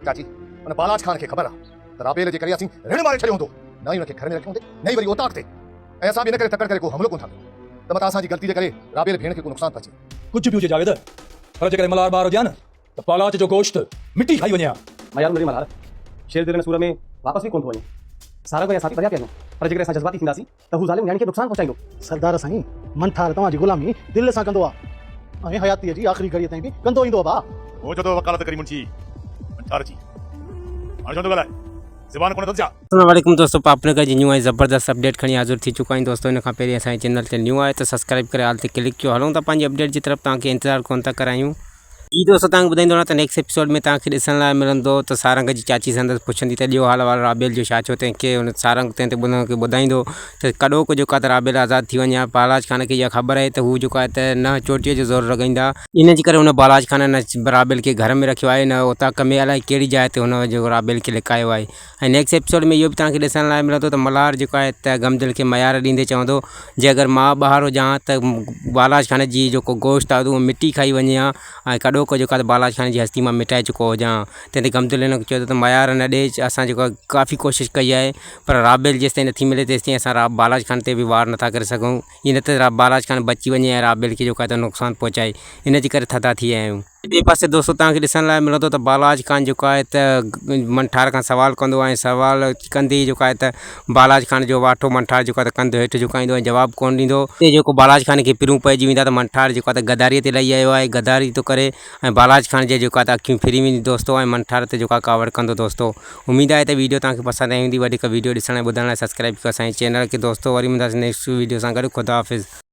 चाची उन बालाज खान खे ख़बर आहे त राबेल जे करे असीं ऋण मारे छॾियो हूंदो, न ई हुनखे घर में रखियो हूंदे, न ई वरी ओताक ते, ऐं असां बि इन करे तकड़ करे को हमिलो कोन था कयूं त मतां असांजी ग़लती जे करे राबेल भेण खे को नुक़सान पहुचे। कुछ भी हुजे जावेद, पर जेकॾहिं मल्हार ॿार हुजे न त बालाच जो गोश्त मिटी खाई वञे हा। मां यार मुंहिंजी मल्हार शेर दिल में सूर में वापसि बि कोन थो वञे। सारा को असां परिया पिया पर जेकॾहिं असां जज़्बाती थींदासीं त हू ज़ालिम न्याणी खे नुक़सान पहुचाईंदो। सरदार साईं मंठार तव्हांजी गुलामी दिलि सां कंदो आहे ऐं हयातीअ जी आख़िरी घड़ीअ ताईं बि कंदो ईंदो आहे। हो जो तो वकालत करी मुंशी मंठार जी हाणे जो तो ॻाल्हाए ज़बान कोन थो अस्सलाम वालेकुम दोस्तों, पापने का जी न्यू आहे ज़बरदस्त अपडेट खणी हाज़िर थी चुका आहियूं दोस्तों। इन खां पहिरीं असांजे चैनल ते न्यू आहे त सब्सक्राइब करे हाल ते क्लिक कयो। हलूं था पंहिंजी अपडेट जी तरफ़, तव्हांखे इंतज़ारु कोन था करायूं। जी दोस्तों, तव्हांखे ॿुधाईंदो न त नेक्स्ट एपिसोड में तव्हांखे ॾिसण लाइ मिलंदो त सारंग जी चाची संदसि पुछंदी त ॾियो हाल वाल राबेल जो छा थियो तंहिंखे हुन सारंग तंहिं ते ॿुधाईंदो त कॾो को जेको आहे त राबेल आज़ादु थी वञे। बालाज खान खे इहा ख़बर आहे त हू जेको आहे त न चोटीअ जो ज़ोर लॻाईंदा, इन जे करे हुन बालाज खान न राबेल खे घर में रखियो आहे, न ओताक में अलाए कहिड़ी जाइ ते हुन जेको राबेल खे लिकायो आहे। ऐं नेक्स्ट एपिसोड में इहो बि तव्हांखे ॾिसण लाइ मिलंदो त मल्हार जेको आहे त गमदिल खे मयार ॾींदे चवंदो जे अगरि मां ॿाहिरि हुजां त बालाज खान जी जेको गोश्त आहे उहो मिटी खाई वञे हा, ऐं कॾो को जेको आहे त बालाज खान जी हस्ती मां मिटाए चुको हुजां। तंहिं ते गमदिल हिन चयो त मयार न ॾे, असां जेको आहे काफ़ी कोशिशि कई आहे पर राबेल जेसिताईं नथी मिले तेसिताईं असां बालाज खान ते बि वार नथा करे सघूं। ईअं न त बालाज खान बची वञे ऐं राबेल खे जेको आहे त नुक़सानु पहुचाए, इन जे करे थधा थी विया आहियूं। ॿिए पासे दोस्तों तव्हांखे ॾिसण लाइ मिलंदो त बालाज खान जेको आहे त मंठार खां सवाल कंदो ऐं सवाल कंदे ई जेको आहे त बालाज खान जो वाठो मंठार जेको आहे त कंधु हेठि झुकाईंदो ऐं जवाबु कोन ॾींदो। ते जेको बालाज खान खे पिरूं पइजी वेंदा त मंठार जेको आहे त गदारीअ ते लही आयो आहे, गदारी थो करे ऐं बालाज खान जे जेको आहे त अखियूं फिरी वेंदी दोस्तों, ऐं मंठार ते जेको आहे कावड़ कंदो दोस्तों। उमेदु आहे त वीडियो तव्हांखे पसंदि आई हूंदी। वधीक वीडियो ॾिसण ऐं ॿुधण लाइ सब्सक्राइब कयो असांजे चैनल खे दोस्तों। वरी मिलंदासीं नेक्स्ट वीडियो सां गॾु। ख़ुदा हाफ़िज़।